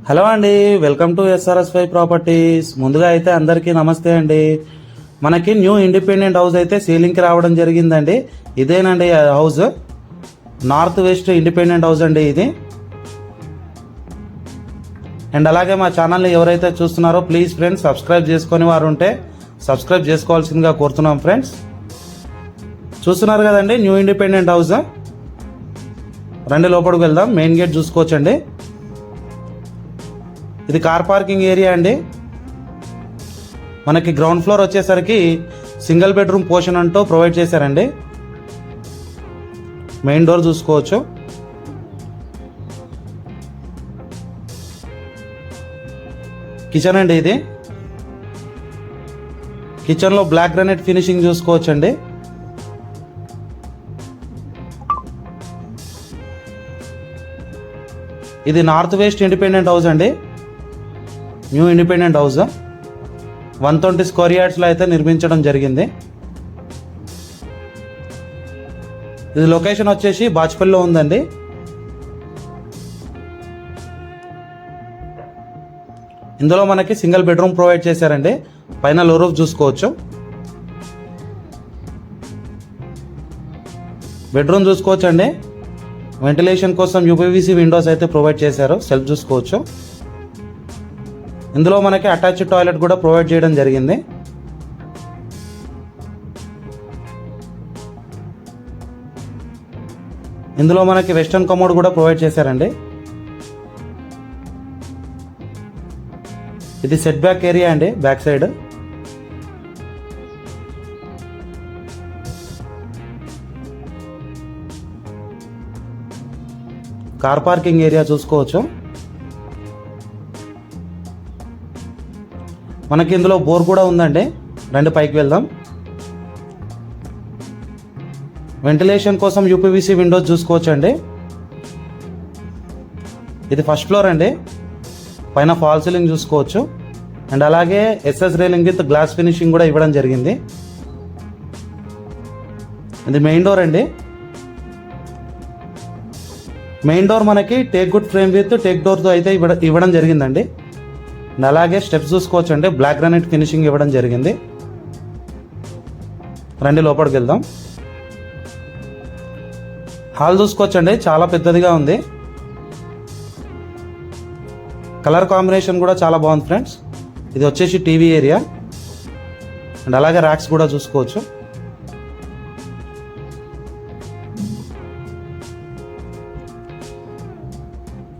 Hello అండి, welcome to SRS5 properties. ముందుగా అయితే అందరికీ నమస్తే అండి. మనకి న్యూ ఇండిపెండెంట్ హౌస్ అయితే సీలింగ్కి రావడం జరిగిందండి. ఇదేనండి house, north west independent house అండి ఇది. అండ్ అలాగే మా ఛానల్ని ఎవరైతే చూస్తున్నారో ప్లీజ్ ఫ్రెండ్స్ సబ్స్క్రైబ్ చేసుకొని వారు ఉంటే సబ్స్క్రైబ్ చేసుకోవాల్సిందిగా కోరుతున్నాం ఫ్రెండ్స్. చూస్తున్నారు కదండి న్యూ ఇండిపెండెంట్ హౌస్. రండి లోపలికి వెళ్దాం. మెయిన్ గేట్ చూసుకోవచ్చండి. ఇది కార్ పార్కింగ్ ఏరియా అండి. మనకి గ్రౌండ్ ఫ్లోర్ వచ్చేసరికి సింగిల్ బెడ్రూమ్ పోర్షన్ అంటూ ప్రొవైడ్ చేశారండి. మెయిన్ డోర్ చూసుకోవచ్చు. కిచెన్ అండి ఇది. కిచెన్లో బ్లాక్ గ్రానైట్ ఫినిషింగ్ చూసుకోవచ్చండి. ఇది నార్త్ వెస్ట్ ఇండిపెండెంట్ హౌస్ అండి, న్యూ ఇండిపెండెంట్ హౌస్. 120 స్క్వేర్ యార్డ్స్లో అయితే నిర్మించడం జరిగింది. ఇది లొకేషన్ వచ్చేసి బాచ్పల్లిలో ఉందండి. ఇందులో మనకి సింగిల్ బెడ్రూమ్ ప్రొవైడ్ చేశారండి. పైన లో రూఫ్ చూసుకోవచ్చు. బెడ్రూమ్ చూసుకోవచ్చండి. వెంటిలేషన్ కోసం UPVC విండోస్ అయితే ప్రొవైడ్ చేశారు. సెల్ఫ్ చూసుకోవచ్చు. ఇందులో మనకి అటాచ్డ్ టాయిలెట్ కూడా ప్రొవైడ్ చేయడం జరిగింది. ఇందులో మనకి వెస్టర్న్ కమోడ్ కూడా ప్రొవైడ్ చేశారండి. ఇది సెట్ బ్యాక్ ఏరియా అండి, back side. Car parking area చూసుకోవచ్చు. మనకి ఇందులో బోర్ కూడా ఉందండి. రండి పైకి వెళ్దాం. వెంటిలేషన్ కోసం UPVC విండోస్ చూసుకోవచ్చండి. ఇది ఫస్ట్ ఫ్లోర్ అండి. పైన ఫాల్ సీలింగ్ చూసుకోవచ్చు. అండ్ అలాగే SS railing with glass finishing కూడా ఇవ్వడం జరిగింది. ఇది మెయిన్ డోర్ అండి. మెయిన్ డోర్ మనకి teak wood frame with teak డోర్తో అయితే ఇవ్వడం జరిగిందండి. అండ్ అలాగే స్టెప్స్ చూసుకోవచ్చండి. బ్లాక్ గ్రానైట్ ఫినిషింగ్ ఇవ్వడం జరిగింది. రండి లోపలికి వెళ్దాం. హాల్ చూసుకోవచ్చండి, చాలా పెద్దదిగా ఉంది. కలర్ కాంబినేషన్ కూడా చాలా బాగుంది ఫ్రెండ్స్. ఇది వచ్చేసి టీవీ ఏరియా. అండ్ అలాగే ర్యాక్స్ కూడా చూసుకోవచ్చు.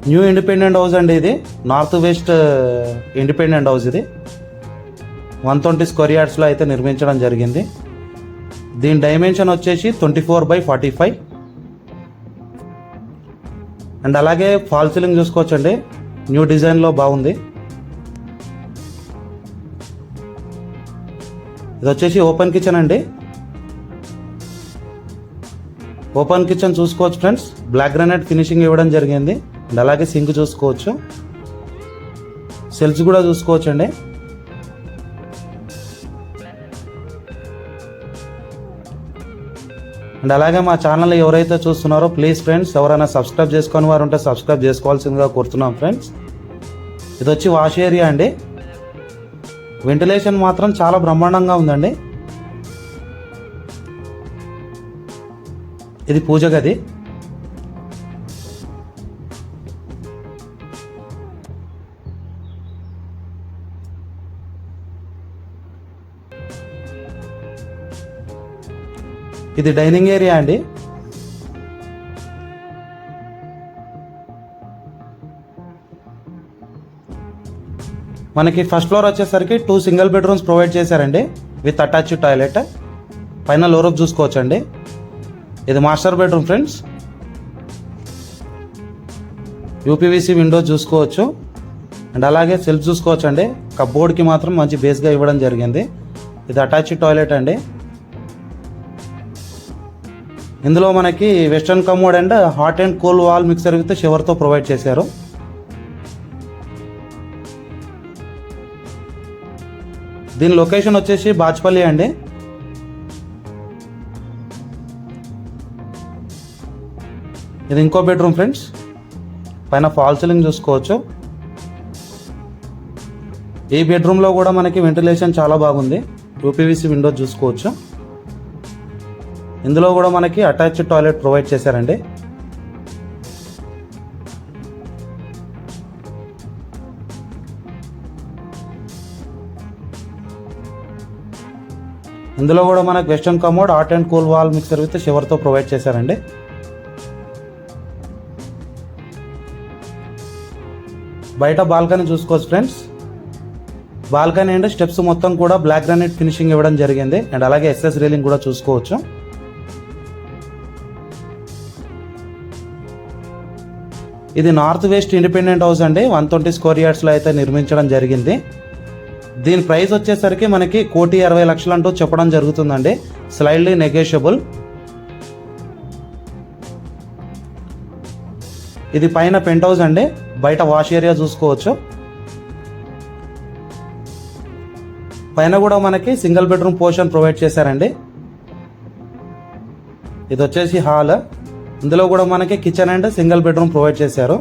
న్యూ ఇండిపెండెంట్ హౌస్ అండి ఇది, నార్త్ వెస్ట్ ఇండిపెండెంట్ హౌస్. ఇది 120 స్క్వేర్ యార్డ్స్లో అయితే నిర్మించడం జరిగింది. దీని డైమెన్షన్ వచ్చేసి 24/45. అండ్ అలాగే ఫాల్ సీలింగ్ చూసుకోవచ్చండి, న్యూ డిజైన్లో బాగుంది. ఇది వచ్చేసి ఓపెన్ కిచెన్ అండి. ఓపెన్ కిచెన్ చూసుకోవచ్చు ఫ్రెండ్స్. బ్లాక్ గ్రానైట్ ఫినిషింగ్ ఇవ్వడం జరిగింది. అండ్ అలాగే సింక్ చూసుకోవచ్చు. సెల్ఫ్స్ కూడా చూసుకోవచ్చు అండి. అండ్ అలాగే మా ఛానల్ ఎవరైతే చూస్తున్నారో ప్లీజ్ ఫ్రెండ్స్ ఎవరైనా సబ్స్క్రైబ్ చేసుకొని వారు ఉంటే సబ్స్క్రైబ్ చేసుకోవాల్సిందిగా కోరుతున్నాం ఫ్రెండ్స్. ఇది వచ్చి వాష్ ఏరియా అండి. వెంటిలేషన్ మాత్రం చాలా బ్రహ్మాండంగా ఉందండి. ఇది పూజ గది. ఇది డైనింగ్ ఏరియా అండి. మనకి ఫస్ట్ ఫ్లోర్ వచ్చేసరికి 2 సింగిల్ బెడ్రూమ్స్ ప్రొవైడ్ చేశారండి విత్ అటాచ్డ్ టాయిలెట్. పైన లో రూఫ్ చూసుకోవచ్చండి. ఇది master bedroom friends. UPVC Windows చూసుకోవచ్చు. అండ్ అలాగే సెల్ఫ్ చూసుకోవచ్చండి. కప్బోర్డ్కి మాత్రం మంచి బేస్గా ఇవ్వడం జరిగింది. ఇది అటాచ్డ్ టాయిలెట్ అండి. ఇందులో మనకి western commode and hot and cool wall mixer with షవర్తో ప్రొవైడ్ చేశారు. దీని లొకేషన్ వచ్చేసి బాచ్పల్లి అండి. ఇది ఇంకో బెడ్రూమ్ ఫ్రెండ్స్. పైన ఫాల్ సీలింగ్ చూసుకోవచ్చు. ఈ బెడ్రూమ్లో కూడా మనకి వెంటిలేషన్ చాలా బాగుంది. యూపీవీసీ విండో చూసుకోవచ్చు. ఇందులో కూడా మనకి అటాచ్డ్ టాయిలెట్ ప్రొవైడ్ చేశారండి. ఇందులో కూడా మనకు western commode, hot and cool wall mixer with షవర్తో ప్రొవైడ్ చేశారండి. బయట బాల్కనీ చూసుకోవచ్చు ఫ్రెండ్స్. బాల్కనీ అండ్ స్టెప్స్ మొత్తం కూడా బ్లాక్ గ్రానైట్ ఫినిషింగ్ ఇవ్వడం జరిగింది. అండ్ అలాగే ఎస్ఎస్ రైలింగ్ కూడా చూసుకోవచ్చు. ఇది నార్త్ వెస్ట్ ఇండిపెండెంట్ హౌస్ అండి. 120 స్క్వేర్ యార్డ్స్లో అయితే నిర్మించడం జరిగింది. దీని ప్రైస్ వచ్చేసరికి మనకి 1,60,00,000 అంటూ చెప్పడం జరుగుతుందండి. Slightly negotiable. ఇది పైన పెంట్ హౌస్ అండి. బయట వాష్ ఏరియా చూసుకోవచ్చు. పైన కూడా మనకి సింగిల్ బెడ్రూమ్ పోర్షన్ ప్రొవైడ్ చేశారండి. ఇది వచ్చేసి హాల్. ఇందులో కూడా మనకి kitchen and single bedroom provide చేశారు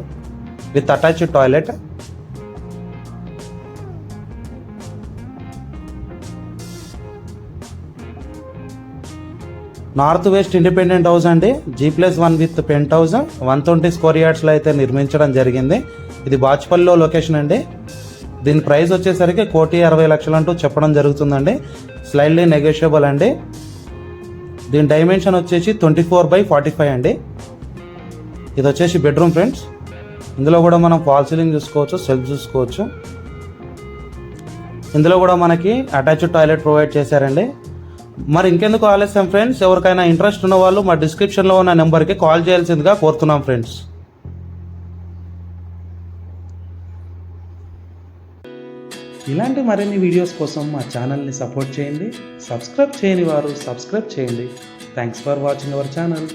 with attached toilet. North west independent house అండి. G+1 with penthouse 120 square యార్డ్స్లో అయితే నిర్మించడం జరిగింది. ఇది బాచ్పల్లిలో లొకేషన్ అండి. దీని ప్రైస్ వచ్చేసరికి 1,60,00,000 అంటూ చెప్పడం జరుగుతుందండి. స్లైడ్లీ నెగోషియబుల్ అండి. దీని డైమెన్షన్ వచ్చేసి 24/45 అండి. ఇది వచ్చేసి బెడ్రూమ్ ఫ్రెండ్స్. ఇందులో కూడా మనం ఫాల్ సీలింగ్ చూసుకోవచ్చు, సెల్ఫ్ చూసుకోవచ్చు. ఇందులో కూడా మనకి అటాచ్డ్ టాయిలెట్ ప్రొవైడ్ చేశారండి. మరి ఇంకెందుకు ఆలస్యం ఫ్రెండ్స్, ఎవరికైనా ఇంట్రెస్ట్ ఉన్న వాళ్ళు మా డిస్క్రిప్షన్లో ఉన్న నెంబర్కి కాల్ చేయాల్సిందిగా కోరుతున్నాం ఫ్రెండ్స్. ఇలాంటి మరిన్ని వీడియోస్ కోసం మా ఛానల్ని సపోర్ట్ చేయండి. సబ్స్క్రైబ్ చేయని వారు సబ్స్క్రైబ్ చేయండి. Thanks for watching our channel.